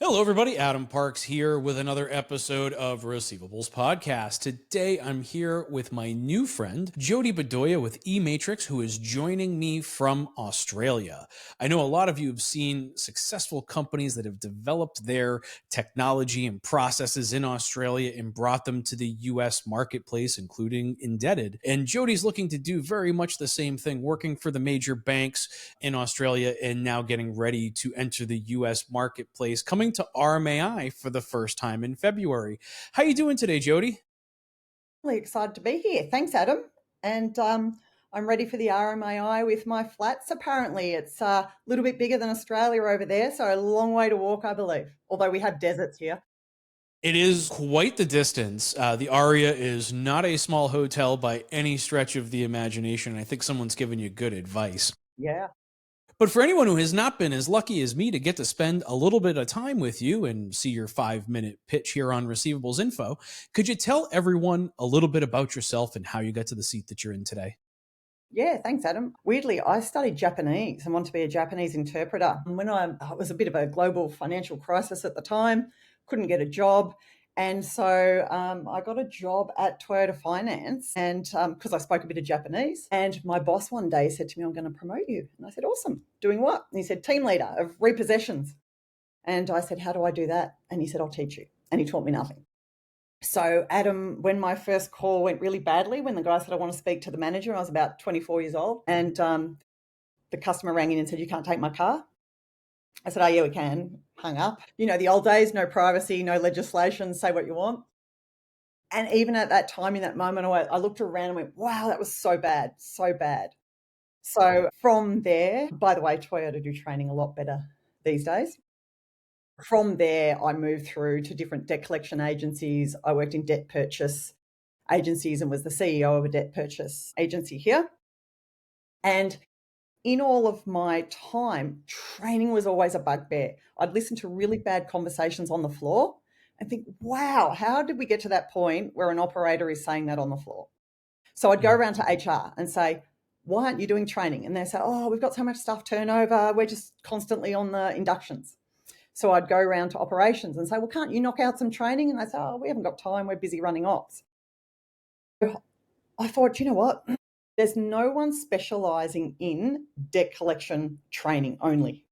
Hello, everybody. Adam Parks here with another episode of Receivables Podcast. Today, I'm here with my new friend, Jodie Bedoya with eMatrix, who is joining me from Australia. I know a lot of you have seen successful companies that have developed their technology and processes in Australia and brought them to the US marketplace, including Indebted. And Jodie's looking to do very much the same thing, working for the major banks in Australia and now getting ready to enter the US marketplace, coming to RMAI for the first time in February. How you doing today, Jodie? Really excited to be here. Thanks, Adam. And I'm ready for the RMAI with my flats. Apparently, it's a little bit bigger than Australia over there, so a long way to walk, I believe, although we have deserts here. It is quite the distance. The Aria is not a small hotel by any stretch of the imagination. I think someone's given you good advice. Yeah. But for anyone who has not been as lucky as me to get to spend a little bit of time with you and see your 5-minute pitch here on Receivables Info, could you tell everyone a little bit about yourself and how you got to the seat that you're in today? Yeah, thanks, Adam. Weirdly, I studied Japanese and wanted to be a Japanese interpreter. And when it was a bit of a global financial crisis at the time, couldn't get a job. And so I got a job at Toyota Finance, and because I spoke a bit of Japanese, and my boss one day said to me, "I'm going to promote you." And I said, "Awesome. Doing what?" And he said, "Team leader of repossessions." And I said, "How do I do that?" And he said, "I'll teach you." And he taught me nothing. So Adam, when my first call went really badly, when the guy said, "I want to speak to the manager," I was about 24 years old, and the customer rang in and said, "You can't take my car." I said, "Oh, yeah, we can." Hung up. You know, the old days, no privacy, no legislation, say what you want. And even at that time, in that moment, I looked around and went, wow, that was so bad, so bad. So from there, by the way, Toyota do training a lot better these days. From there, I moved through to different debt collection agencies. I worked in debt purchase agencies and was the CEO of a debt purchase agency here. And in all of my time, training was always a bugbear. I'd listen to really bad conversations on the floor and think, wow, how did we get to that point where an operator is saying that on the floor? So I'd go around to HR and say, "Why aren't you doing training?" And they say, "Oh, we've got so much staff turnover. We're just constantly on the inductions." So I'd go around to operations and say, "Well, can't you knock out some training?" And they say, "Oh, we haven't got time. We're busy running ops." I thought, you know what? There's no one specialising in debt collection training only,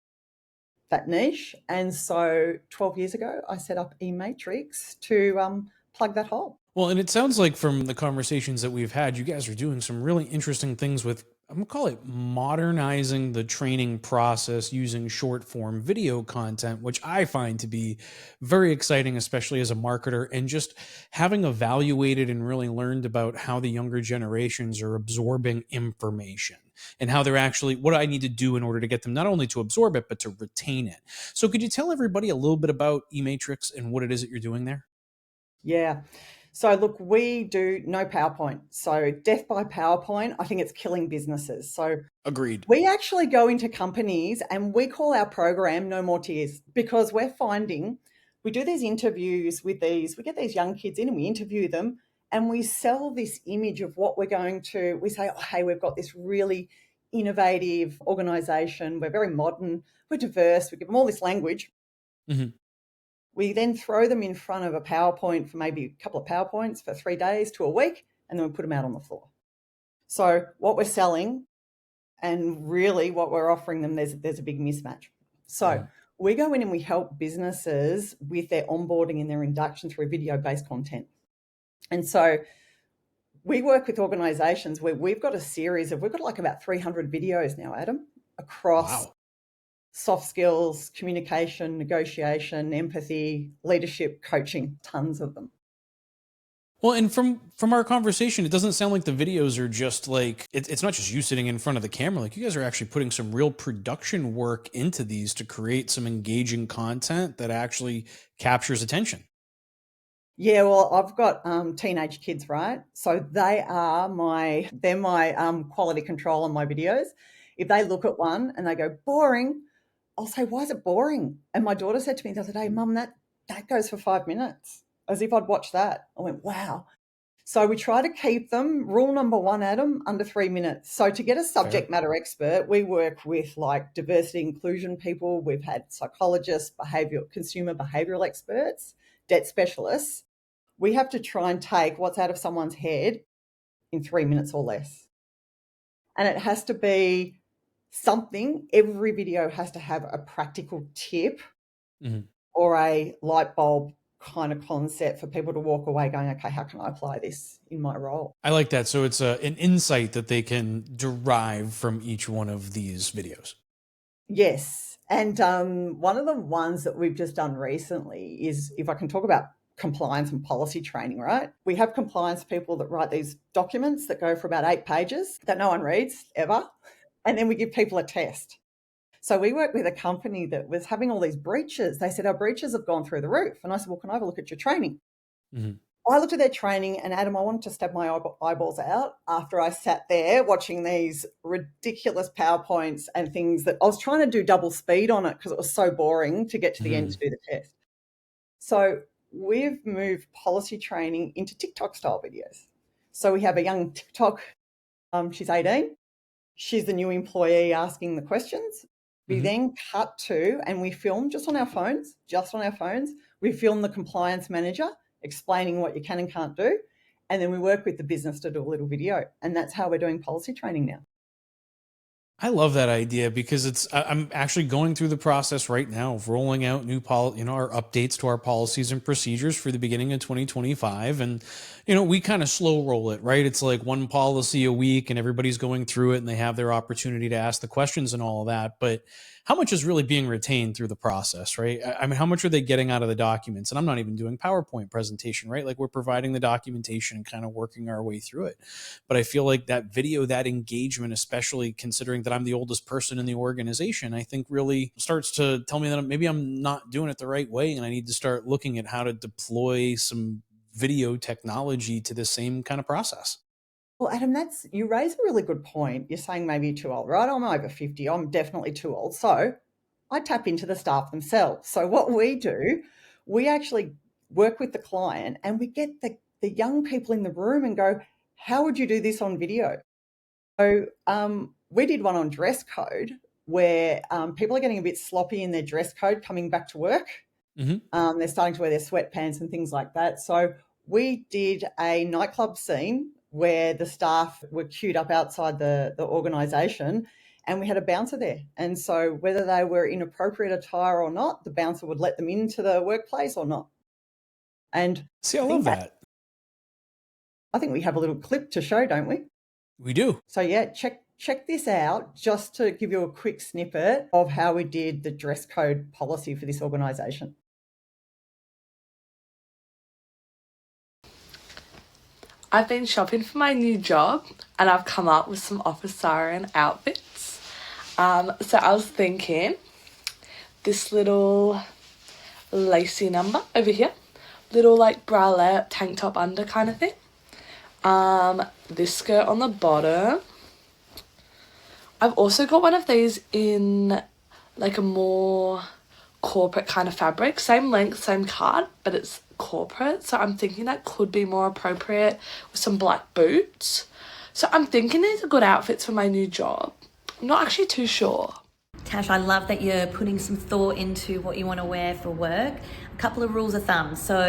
that niche. And so 12 years ago, I set up eMatrix to plug that hole. Well, and it sounds like from the conversations that we've had, you guys are doing some really interesting things with, I'm going to call it modernizing the training process using short form video content, which I find to be very exciting, especially as a marketer, and just having evaluated and really learned about how the younger generations are absorbing information and how they're actually, what I need to do in order to get them not only to absorb it, but to retain it. So could you tell everybody a little bit about eMatrix and what it is that you're doing there? Yeah. So look, we do no PowerPoint. So death by PowerPoint, I think it's killing businesses. So Agreed. we actually go into companies and we call our program No More Tears, because we're finding we do these interviews with we get these young kids in and we interview them and we sell this image of what we're going to, we say, "Oh, hey, we've got this really innovative organization. We're very modern. We're diverse." We give them all this language. Mm-hmm. We then throw them in front of a PowerPoint for maybe a couple of PowerPoints for 3 days to a week, and then we put them out on the floor. So what we're selling and really what we're offering them, there's a big mismatch. So we go in and we help businesses with their onboarding and their induction through video-based content. And so we work with organizations where we've got like about 300 videos now, Adam, across soft skills, communication, negotiation, empathy, leadership, coaching, tons of them. Well, and from our conversation, it doesn't sound like the videos are just like, it's not just you sitting in front of the camera. Like you guys are actually putting some real production work into these to create some engaging content that actually captures attention. Yeah, well, I've got teenage kids, right? So they're my quality control on my videos. If they look at one and they go, "Boring," I'll say, "Why is it boring?" And my daughter said to me the other day, "Mum, that goes for 5 minutes," as if I'd watched that. I went, wow. So we try to keep them, rule number one, Adam, under 3 minutes. So to get a subject matter expert, we work with like diversity inclusion people. We've had psychologists, consumer behavioural experts, debt specialists. We have to try and take what's out of someone's head in 3 minutes or less. And it has to be something, every video has to have a practical tip or a light bulb kind of concept for people to walk away going, okay, how can I apply this in my role? I like that. So it's an insight that they can derive from each one of these videos. Yes. And one of the ones that we've just done recently is, if I can talk about compliance and policy training, right? We have compliance people that write these documents that go for about 8 pages that no one reads ever. And then we give people a test. So we worked with a company that was having all these breaches. They said, our breaches have gone through the roof. And I said, well, can I have a look at your training? I looked at their training, and Adam, I wanted to stab my eyeballs out after I sat there watching these ridiculous PowerPoints and things that I was trying to do double speed on it because it was so boring to get to the end to do the test. So we've moved policy training into TikTok style videos. So we have a young TikTok, she's 18. She's the new employee asking the questions. We then cut to, and we film just on our phones, we film the compliance manager explaining what you can and can't do. And then we work with the business to do a little video. And that's how we're doing policy training now. I love that idea because I'm actually going through the process right now of rolling out new our updates to our policies and procedures for the beginning of 2025. And, we kind of slow roll it, right? It's like one policy a week and everybody's going through it and they have their opportunity to ask the questions and all of that. But how much is really being retained through the process, right? I mean, how much are they getting out of the documents? And I'm not even doing PowerPoint presentation, right? Like, we're providing the documentation and kind of working our way through it. But I feel like that video, that engagement, especially considering that I'm the oldest person in the organization, I think really starts to tell me that maybe I'm not doing it the right way. And I need to start looking at how to deploy some video technology to the same kind of process. Well, Adam, you raise a really good point. You're saying maybe you're too old, right? I'm over 50. I'm definitely too old. So I tap into the staff themselves. So what we do, we actually work with the client and we get the young people in the room and go, how would you do this on video? So we did one on dress code where people are getting a bit sloppy in their dress code coming back to work. They're starting to wear their sweatpants and things like that. So we did a nightclub scene where the staff were queued up outside the organisation and we had a bouncer there. And so whether they were in appropriate attire or not, the bouncer would let them into the workplace or not. And see, I love that. I think we have a little clip to show, don't we? We do. So yeah, check this out just to give you a quick snippet of how we did the dress code policy for this organisation. I've been shopping for my new job and I've come up with some office siren outfits. So I was thinking this little lacy number over here, little like bralette tank top under kind of thing. This skirt on the bottom. I've also got one of these in like a more corporate kind of fabric, same length, same cut, but it's corporate, so I'm thinking that could be more appropriate with some black boots. So I'm thinking these are good outfits for my new job. I'm not actually too sure. Tash, I love that you're putting some thought into what you want to wear for work. A couple of rules of thumb. So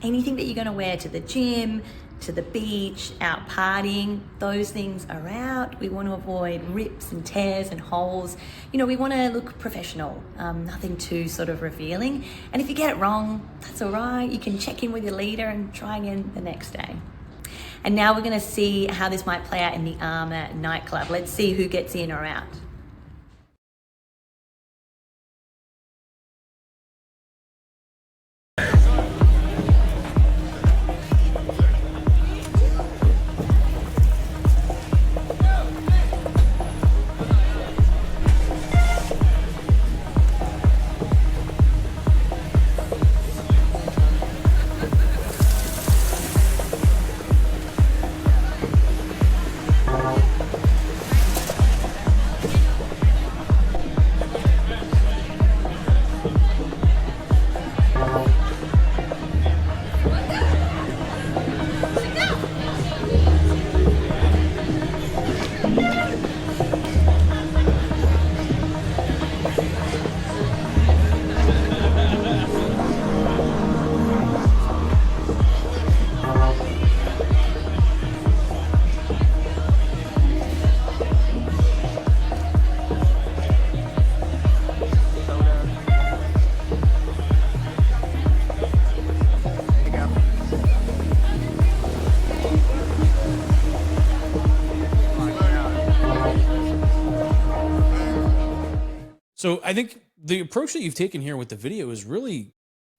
anything that you're going to wear to the gym, to the beach, out partying, those things are out. We want to avoid rips and tears and holes. We want to look professional, nothing too sort of revealing. And if you get it wrong, that's all right. You can check in with your leader and try again the next day. And now we're going to see how this might play out in the Armour nightclub. Let's see who gets in or out. So I think the approach that you've taken here with the video is really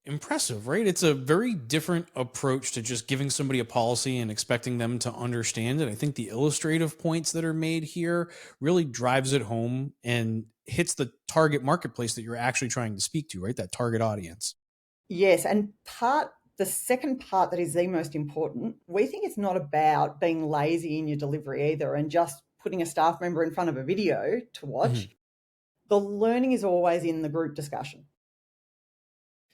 impressive, right? It's a very different approach to just giving somebody a policy and expecting them to understand it. I think the illustrative points that are made here really drives it home and hits the target marketplace that you're actually trying to speak to, right? That target audience. Yes, and the second part that is the most important, we think it's not about being lazy in your delivery either and just putting a staff member in front of a video to watch. Mhm. The learning is always in the group discussion.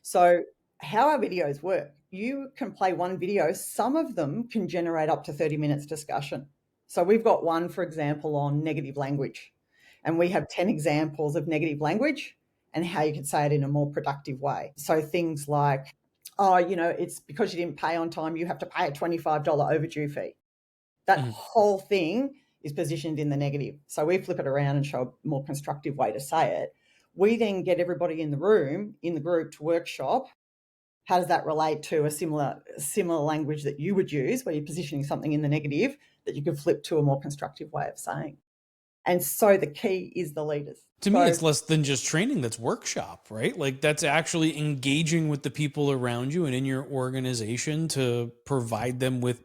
So how our videos work, you can play one video, some of them can generate up to 30 minutes discussion. So we've got one, for example, on negative language, and we have 10 examples of negative language and how you can say it in a more productive way. So things like, oh, it's because you didn't pay on time, you have to pay a $25 overdue fee. That Mhm. whole thing is positioned in the negative. So we flip it around and show a more constructive way to say it. We then get everybody in the room, in the group, to workshop. How does that relate to a similar language that you would use where you're positioning something in the negative that you could flip to a more constructive way of saying? And so the key is the leaders. To me, it's less than just training, that's workshop, right? Like that's actually engaging with the people around you and in your organization to provide them with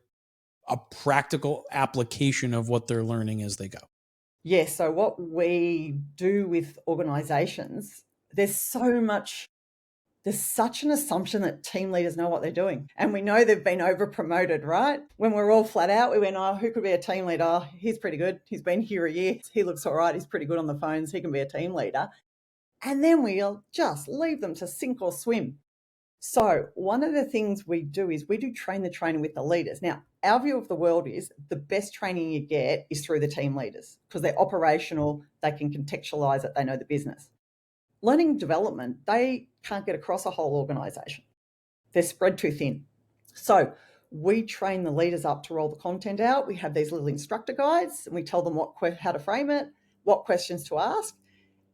a practical application of what they're learning as they go. Yes. So what we do with organizations, there's such an assumption that team leaders know what they're doing. And we know they've been over promoted, right? When we're all flat out, we went, oh, who could be a team leader? Oh, he's pretty good. He's been here a year. He looks all right. He's pretty good on the phones. He can be a team leader. And then we'll just leave them to sink or swim. So one of the things we do is we do train the trainer with the leaders. Now, our view of the world is the best training you get is through the team leaders because they're operational, they can contextualize it, they know the business. Learning and development, they can't get across a whole organisation. They're spread too thin. So we train the leaders up to roll the content out. We have these little instructor guides and we tell them how to frame it, what questions to ask.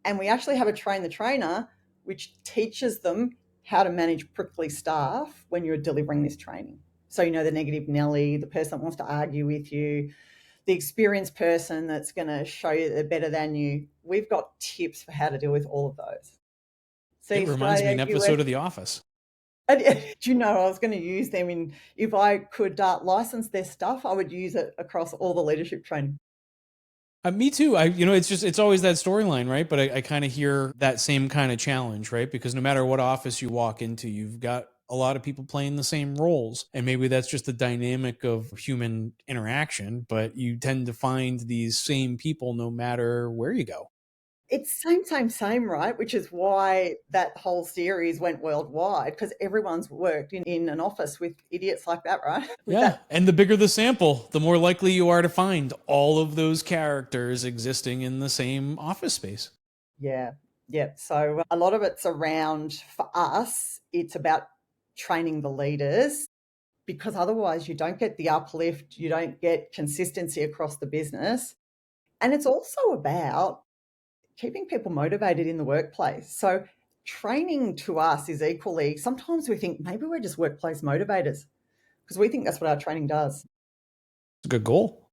And we actually have a train the trainer, which teaches them how to manage prickly staff when you're delivering this training. So, the negative Nelly, the person that wants to argue with you, the experienced person that's going to show you they're better than you. We've got tips for how to deal with all of those. See, it reminds me of an episode of The Office. And, do I was going to use them if I could license their stuff, I would use it across all the leadership training. Me too. It's always that storyline, right? But I kind of hear that same kind of challenge, right? Because no matter what office you walk into, you've got a lot of people playing the same roles. And maybe that's just the dynamic of human interaction, but you tend to find these same people no matter where you go. It's same, right? Which is why that whole series went worldwide, because everyone's worked in an office with idiots like that, right? And the bigger the sample, the more likely you are to find all of those characters existing in the same office space. Yeah. So a lot of it's around, for us, it's about training the leaders, because otherwise you don't get the uplift, you don't get consistency across the business. And it's also about keeping people motivated in the workplace. So training to us is equally, sometimes we think maybe we're just workplace motivators because we think that's what our training does. It's a good goal.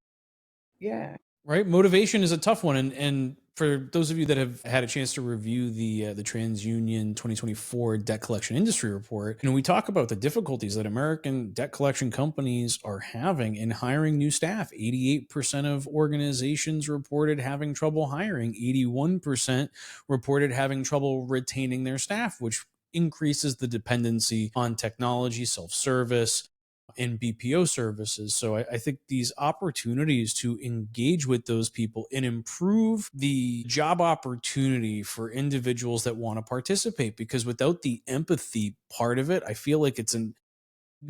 Yeah. Right. Motivation is a tough one. And for those of you that have had a chance to review the TransUnion 2024 debt collection industry report, we talk about the difficulties that American debt collection companies are having in hiring new staff. 88% of organizations reported having trouble hiring. 81% reported having trouble retaining their staff, which increases the dependency on technology, self-service, in BPO services. So I think these opportunities to engage with those people and improve the job opportunity for individuals that want to participate, because without the empathy part of it, I feel like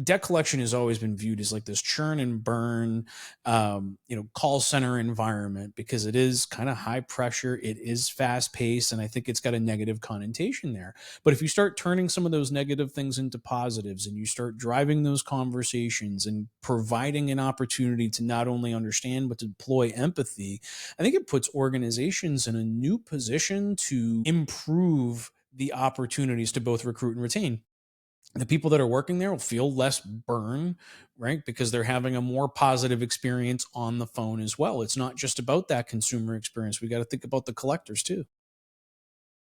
debt collection has always been viewed as like this churn and burn, call center environment, because it is kind of high pressure. It is fast paced. And I think it's got a negative connotation there. But if you start turning some of those negative things into positives and you start driving those conversations and providing an opportunity to not only understand, but to deploy empathy, I think it puts organizations in a new position to improve the opportunities to both recruit and retain. The people that are working there will feel less burn, right? Because they're having a more positive experience on the phone as well. It's not just about that consumer experience. We got to think about the collectors too.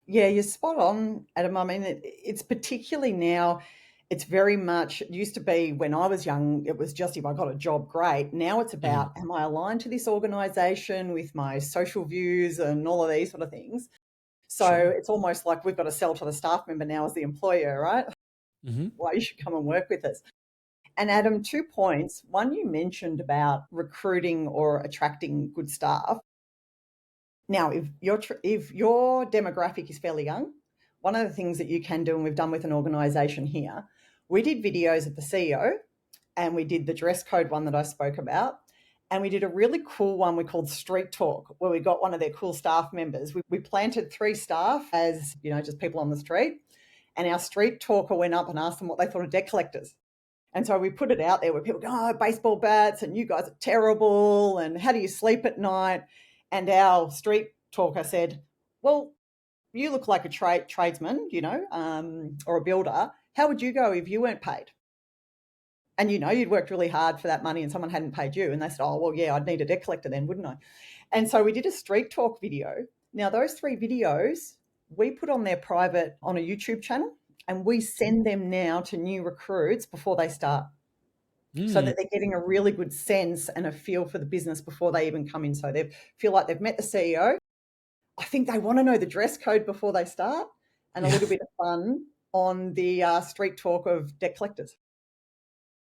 Yeah, you're spot on, Adam. I mean, it's particularly now, it's very much, it used to be when I was young, it was just if I got a job, great. Now it's Mhm. about, am I aligned to this organisation with my social views and all of these sort of things? So Sure. it's almost like we've got to sell to the staff member now as the employer, right? Hmm. Why you should come and work with us. And Adam, 2 points. One, you mentioned about recruiting or attracting good staff. Now, if your demographic is fairly young, one of the things that you can do, and we've done with an organisation here, we did videos of the CEO, and we did the dress code one that I spoke about, and we did a really cool one we called Street Talk, where we got one of their cool staff members. We planted 3 staff as, just people on the street, and our street talker went up and asked them what they thought of debt collectors. And so we put it out there where people go, oh, baseball bats, and you guys are terrible, and how do you sleep at night? And our street talker said, well, you look like a tradesman, or a builder. How would you go if you weren't paid? And you'd worked really hard for that money and someone hadn't paid you. And they said, oh, well, yeah, I'd need a debt collector then, wouldn't I? And so we did a street talk video. Now, those 3 videos we put on their private on a YouTube channel, and we send them now to new recruits before they start, so that they're getting a really good sense and a feel for the business before they even come in. So they feel like they've met the CEO. I think they want to know the dress code before they start, and a Yeah. little bit of fun on the street talk of debt collectors.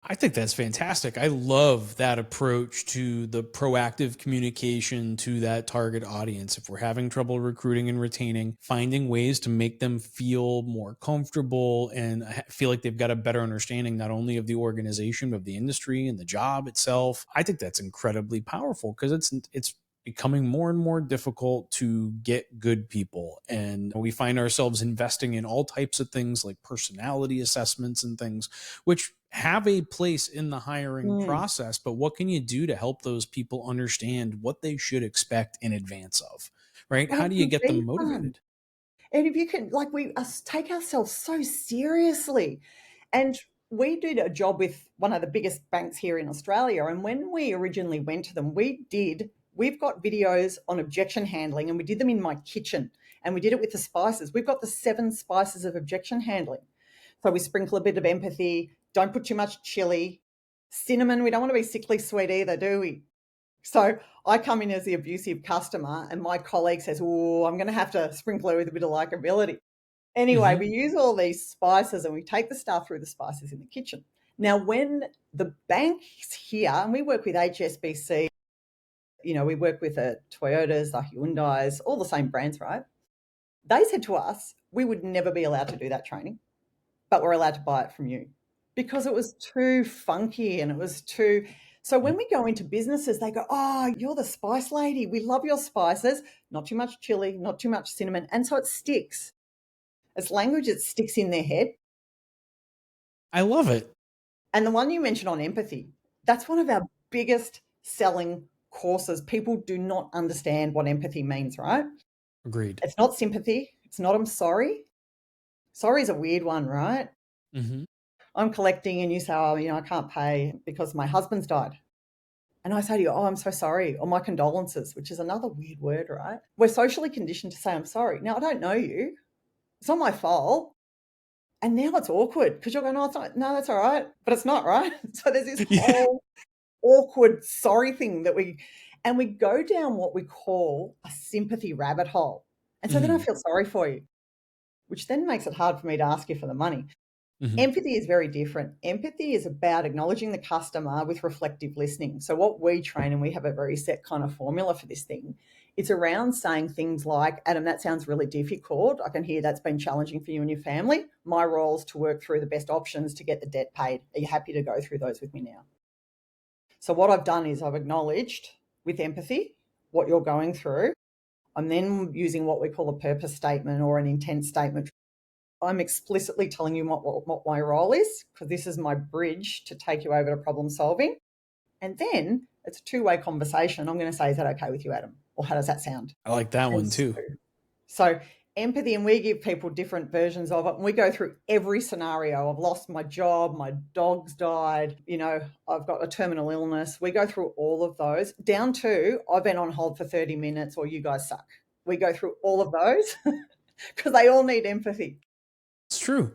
I think that's fantastic. I love that approach to the proactive communication to that target audience. If we're having trouble recruiting and retaining, finding ways to make them feel more comfortable and feel like they've got a better understanding, not only of the organization, but of the industry and the job itself. I think that's incredibly powerful because it's becoming more and more difficult to get good people. And we find ourselves investing in all types of things like personality assessments and things, which have a place in the hiring process. But what can you do to help those people understand what they should expect in advance of, right? And How it do you can get them be fun. motivated? And if you can, like, we us take ourselves so seriously. And we did a job with one of the biggest banks here in Australia. And when we originally went to them, we've got videos on objection handling, and we did them in my kitchen. And we did it with the spices. We've got the 7 spices of objection handling. So we sprinkle a bit of empathy, don't put too much chili. Cinnamon, we don't want to be sickly sweet either, do we? So I come in as the abusive customer, and my colleague says, oh, I'm going to have to sprinkle her with a bit of likability. Anyway, Hmm. we use all these spices, and we take the staff through the spices in the kitchen. Now, when the bank's here, and we work with HSBC, we work with the Toyotas, the Hyundais, all the same brands, right? They said to us, we would never be allowed to do that training, but we're allowed to buy it from you, because it was too funky and it was too. So when we go into businesses, they go, oh, you're the spice lady. We love your spices. Not too much chili, not too much cinnamon. And so it sticks. It's language that sticks in their head. I love it. And the one you mentioned on empathy, that's one of our biggest selling courses. People do not understand what empathy means, right? Agreed. It's not sympathy. It's not I'm sorry. Sorry is a weird one, right? Hmm. I'm collecting and you say, oh, I can't pay because my husband's died. And I say to you, oh, I'm so sorry, or my condolences, which is another weird word, right? We're socially conditioned to say, I'm sorry. Now, I don't know you. It's not my fault. And now it's awkward because you're going, oh, it's not, no, that's all right. But it's not, right? So there's this Yeah. whole awkward sorry thing that we go down what we call a sympathy rabbit hole. And so then I Mhm. feel sorry for you, which then makes it hard for me to ask you for the money. Mhm. Empathy is very different. Empathy is about acknowledging the customer with reflective listening. So what we train, and we have a very set kind of formula for this thing, it's around saying things like, Adam, that sounds really difficult. I can hear that's been challenging for you and your family. My role is to work through the best options to get the debt paid. Are you happy to go through those with me now? So what I've done is I've acknowledged with empathy what you're going through. I'm then using what we call a purpose statement or an intent statement. I'm explicitly telling you what my role is, because this is my bridge to take you over to problem solving. And then it's a 2-way conversation. I'm going to say, is that okay with you, Adam? Or how does that sound? I like that And one too. so empathy, and we give people different versions of it. And we go through every scenario. I've lost my job, my dog's died, I've got a terminal illness. We go through all of those, down to I've been on hold for 30 minutes or you guys suck. We go through all of those. because they all need empathy. It's true.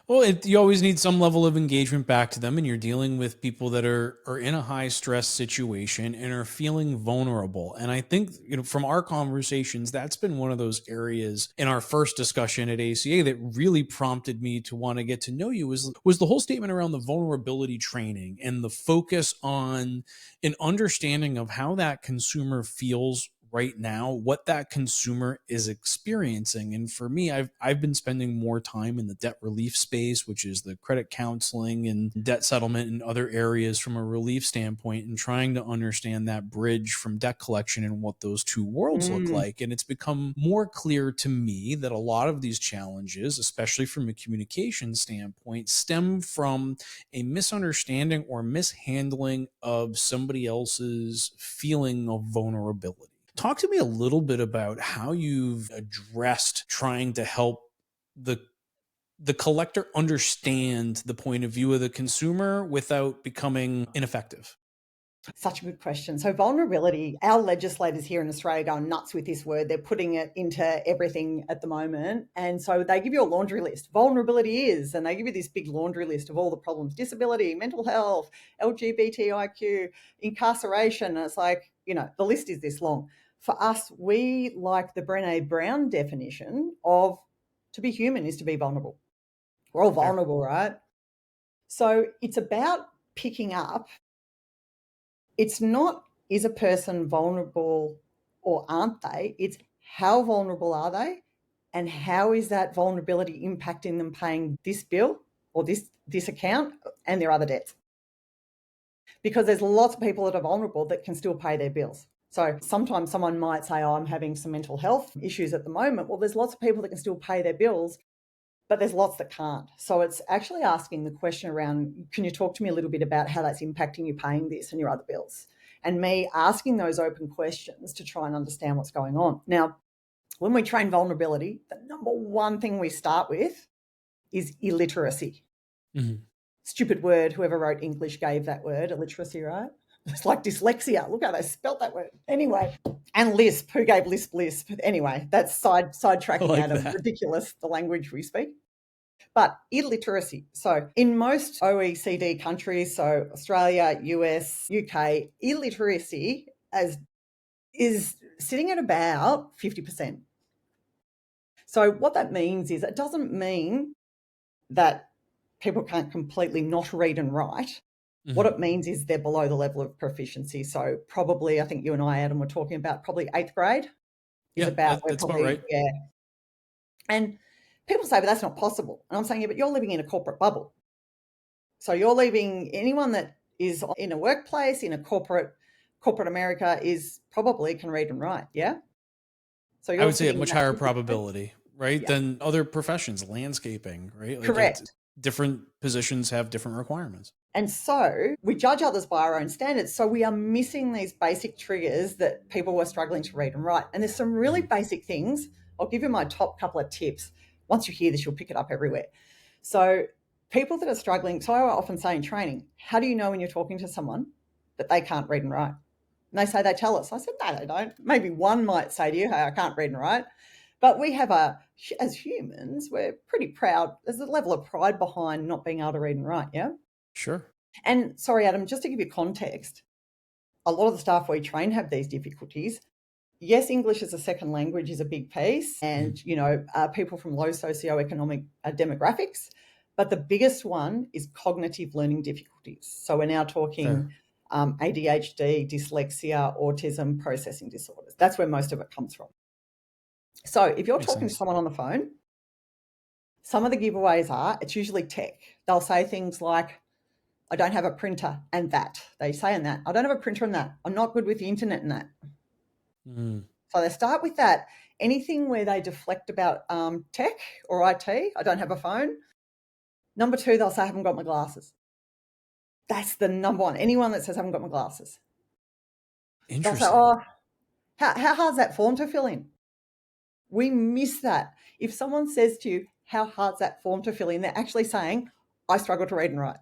Well, you always need some level of engagement back to them, and you're dealing with people that are in a high stress situation and are feeling vulnerable. And I think, from our conversations, that's been one of those areas in our first discussion at ACA that really prompted me to want to get to know you was the whole statement around the vulnerability training and the focus on an understanding of how that consumer feels right now, what that consumer is experiencing. And for me, I've been spending more time in the debt relief space, which is the credit counseling and debt settlement and other areas from a relief standpoint, and trying to understand that bridge from debt collection and what those two worlds look like. And it's become more clear to me that a lot of these challenges, especially from a communication standpoint, stem from a misunderstanding or mishandling of somebody else's feeling of vulnerability. Talk to me a little bit about how you've addressed trying to help the collector understand the point of view of the consumer without becoming ineffective. Such a good question. So vulnerability, our legislators here in Australia go nuts with this word. They're putting it into everything at the moment. And so they give you a laundry list. Vulnerability is, and they give you this big laundry list of all the problems: disability, mental health, LGBTIQ, incarceration. And it's like, the list is this long. For us, we like the Brené Brown definition of to be human is to be vulnerable. We're all vulnerable, right? So it's about picking up. It's not, is a person vulnerable or aren't they? It's how vulnerable are they? And how is that vulnerability impacting them paying this bill or this account and their other debts? Because there's lots of people that are vulnerable that can still pay their bills. So sometimes someone might say, oh, I'm having some mental health issues at the moment. Well, there's lots of people that can still pay their bills, but there's lots that can't. So it's actually asking the question around, can you talk to me a little bit about how that's impacting you paying this and your other bills? And me asking those open questions to try and understand what's going on. Now, when we train vulnerability, the number one thing we start with is illiteracy. Mm-hmm. Stupid word, whoever wrote English gave that word, illiteracy, right? It's like dyslexia. Look how they spelt that word. Anyway, and lisp. Who gave lisp? Anyway, that's sidetracking like Adam. that. Ridiculous, the language we speak. But illiteracy. So in most OECD countries, so Australia, US, UK, illiteracy is sitting at about 50%. So what that means is, it doesn't mean that people can't completely not read and write. What it means is they're below the level of proficiency. So probably, I think you and I, Adam, were talking about probably 8th grade is that's about right. Yeah. And people say, but that's not possible. And I'm saying, yeah, but you're living in a corporate bubble. So you're leaving, anyone that is in a workplace, in a corporate America is probably can read and write. Yeah. So I would say a much higher probability, right? Yeah. Than other professions, landscaping, right? Like Correct. Different positions have different requirements. And so we judge others by our own standards. So we are missing these basic triggers that people were struggling to read and write. And there's some really basic things. I'll give you my top couple of tips. Once you hear this, you'll pick it up everywhere. So people that are struggling, so I often say in training, how do you know when you're talking to someone that they can't read and write? And they say they tell us. I said, no, they don't. Maybe one might say to you, hey, I can't read and write. But we have as humans, we're pretty proud. There's a level of pride behind not being able to read and write, yeah? Sure. And sorry, Adam, just to give you context, a lot of the staff we train have these difficulties. Yes, English as a second language is a big piece, and, people from low socioeconomic demographics. But the biggest one is cognitive learning difficulties. So we're now talking ADHD, dyslexia, autism, processing disorders. That's where most of it comes from. So if you're talking to someone on the phone, some of the giveaways are, it's usually tech. They'll say things like, I don't have a printer and that. They say in that, I don't have a printer and that. I'm not good with the internet and that. So they start with that. Anything where they deflect about tech or IT, I don't have a phone. Number 2, they'll say, I haven't got my glasses. That's the number one. Anyone that says, I haven't got my glasses. Interesting. They'll say, how hard is that form to fill in? We miss that. If someone says to you, how hard is that form to fill in, they're actually saying, I struggle to read and write.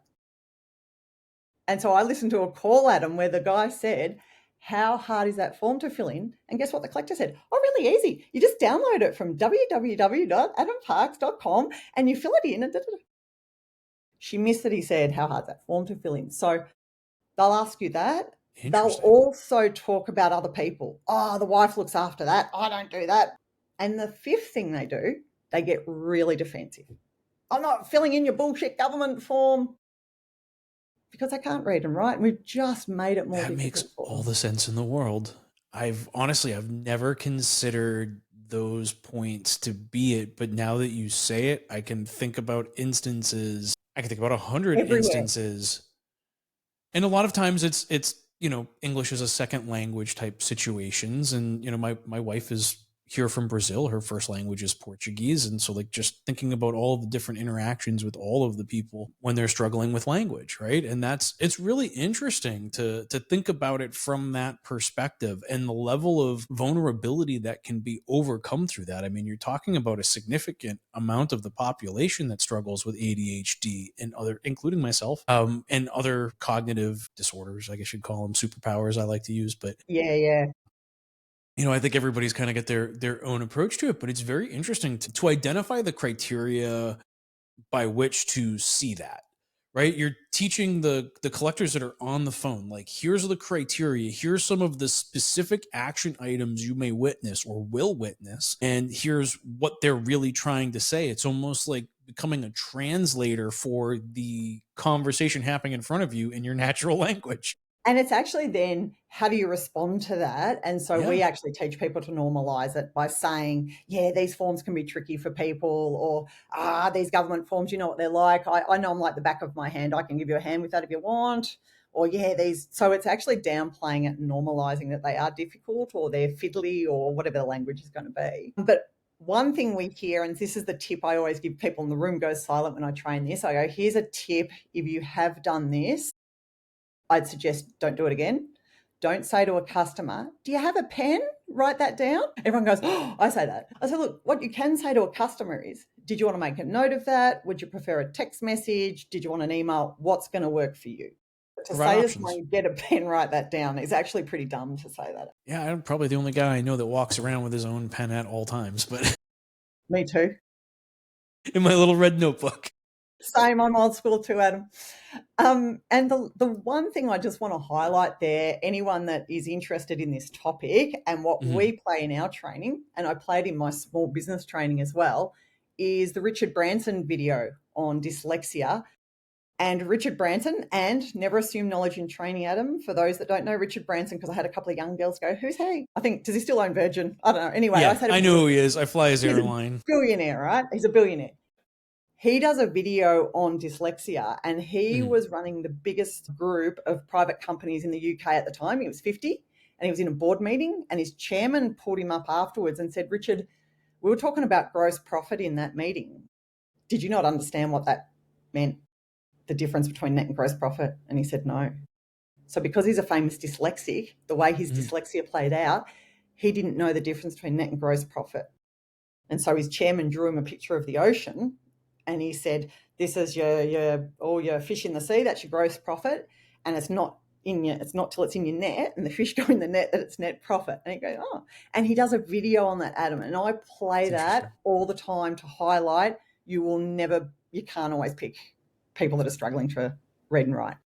And so I listened to a call, Adam, where the guy said, how hard is that form to fill in? And guess what the collector said? Oh, really easy. You just download it from www.adamparks.com and you fill it in. She missed that he said, how hard is that form to fill in? So they'll ask you that. They'll also talk about other people. Oh, the wife looks after that. I don't do that. And the fifth thing they do, they get really defensive. I'm not filling in your bullshit government form because I can't read and write. And we've just made it more difficult. That makes all the sense in the world. I've never considered those points to be it, but now that you say it, I can think about instances. I can think about 100 instances. And a lot of times it's, English is a second language type situations. And, my wife is here from Brazil. Her first language is Portuguese. And so just thinking about all of the different interactions with all of the people when they're struggling with language, right? And it's really interesting to think about it from that perspective and the level of vulnerability that can be overcome through that. I mean, you're talking about a significant amount of the population that struggles with ADHD and including myself, and other cognitive disorders, I guess you'd call them superpowers I like to use, but yeah. I think everybody's kind of got their own approach to it, but it's very interesting to identify the criteria by which to see that, right? You're teaching the collectors that are on the phone, like, here's the criteria, here's some of the specific action items you may witness or will witness, and here's what they're really trying to say. It's almost like becoming a translator for the conversation happening in front of you in your natural language. And it's actually then, how do you respond to that? And so we actually teach people to normalize it by saying, these forms can be tricky for people, or these government forms, you know what they're like. I know them like the back of my hand. I can give you a hand with that if you want. Or these. So it's actually downplaying it and normalizing that they are difficult or they're fiddly or whatever the language is going to be. But one thing we hear, and this is the tip I always give people, and the room goes silent when I train this. I go, here's a tip. If you have done this, I'd suggest don't do it again. Don't say to a customer, do you have a pen? Write that down. Everyone goes, oh, I say that. I say, look, what you can say to a customer is, did you want to make a note of that? Would you prefer a text message? Did you want an email? What's going to work for you? To say to someone, get a pen, write that down is actually pretty dumb to say that. Yeah, I'm probably the only guy I know that walks around with his own pen at all times, but me too. In my little red notebook. Same, I'm old school too, Adam. And the one thing I just want to highlight there, anyone that is interested in this topic and what we play in our training, and I played in my small business training as well, is the Richard Branson video on dyslexia. And Richard Branson, and never assume knowledge in training, Adam. For those that don't know Richard Branson, because I had a couple of young girls go, who's he? I think, does he still own Virgin? I don't know. Anyway, I know who he is. I fly his airline. Billionaire, right? He's a billionaire. He does a video on dyslexia, and he was running the biggest group of private companies in the UK at the time. He was 50 and he was in a board meeting, and his chairman pulled him up afterwards and said, Richard, we were talking about gross profit in that meeting. Did you not understand what that meant? The difference between net and gross profit? And he said, no. So because he's a famous dyslexic, the way his dyslexia played out, he didn't know the difference between net and gross profit. And so his chairman drew him a picture of the ocean, and he said, this is all your fish in the sea, that's your gross profit, and it's not till it's in your net and the fish go in the net that it's net profit. And he goes, oh. And he does a video on that, Adam, and I play that all the time to highlight you can't always pick people that are struggling to read and write.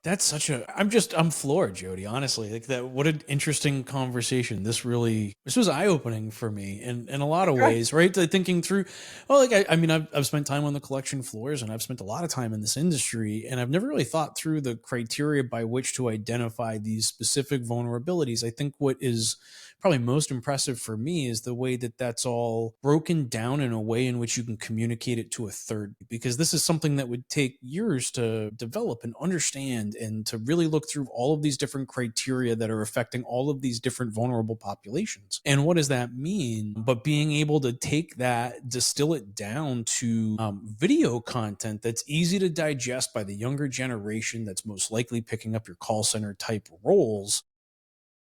That's I'm floored, Jodie, honestly. Like that, what an interesting conversation. This was eye-opening for me in a lot of ways, right? Thinking through, I've spent time on the collection floors, and I've spent a lot of time in this industry, and I've never really thought through the criteria by which to identify these specific vulnerabilities. I think what is probably most impressive for me is the way that that's all broken down in a way in which you can communicate it to a third, because this is something that would take years to develop and understand, and to really look through all of these different criteria that are affecting all of these different vulnerable populations. And what does that mean? But being able to take that, distill it down to video content that's easy to digest by the younger generation that's most likely picking up your call center type roles.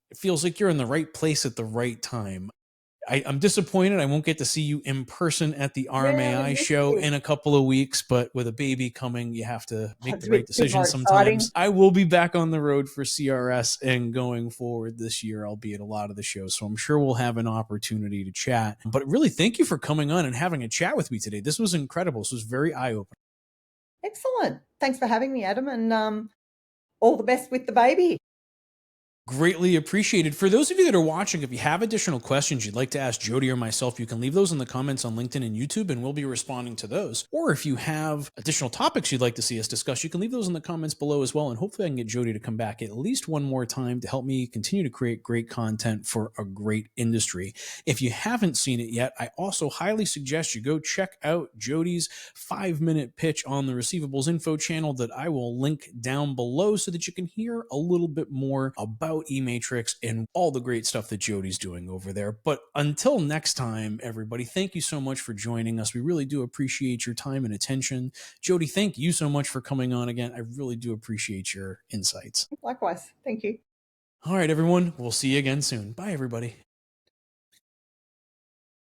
It feels like you're in the right place at the right time. I'm disappointed I won't get to see you in person at the RMAI miss show you. in a couple of weeks, but with a baby coming, you have to make It's the a right bit more decision exciting. sometimes. I will be back on the road for CRS and going forward this year. I'll be at a lot of the shows, so I'm sure we'll have an opportunity to chat. But really, thank you for coming on and having a chat with me today. This was incredible. This was very eye-opening. Excellent. Thanks for having me, Adam, and all the best with the baby. Greatly appreciated. For those of you that are watching, if you have additional questions you'd like to ask Jodie or myself, you can leave those in the comments on LinkedIn and YouTube, and we'll be responding to those. Or if you have additional topics you'd like to see us discuss, you can leave those in the comments below as well, and hopefully I can get Jodie to come back at least one more time to help me continue to create great content for a great industry. If you haven't seen it yet, I also highly suggest you go check out Jodie's 5-minute pitch on the Receivables Info channel that I will link down below so that you can hear a little bit more about eMatrix and all the great stuff that Jodie's doing over there. But until next time, everybody, thank you so much for joining us. We really do appreciate your time and attention. Jodie, thank you so much for coming on again. I really do appreciate your insights. Likewise. Thank you. All right, everyone. We'll see you again soon. Bye, everybody.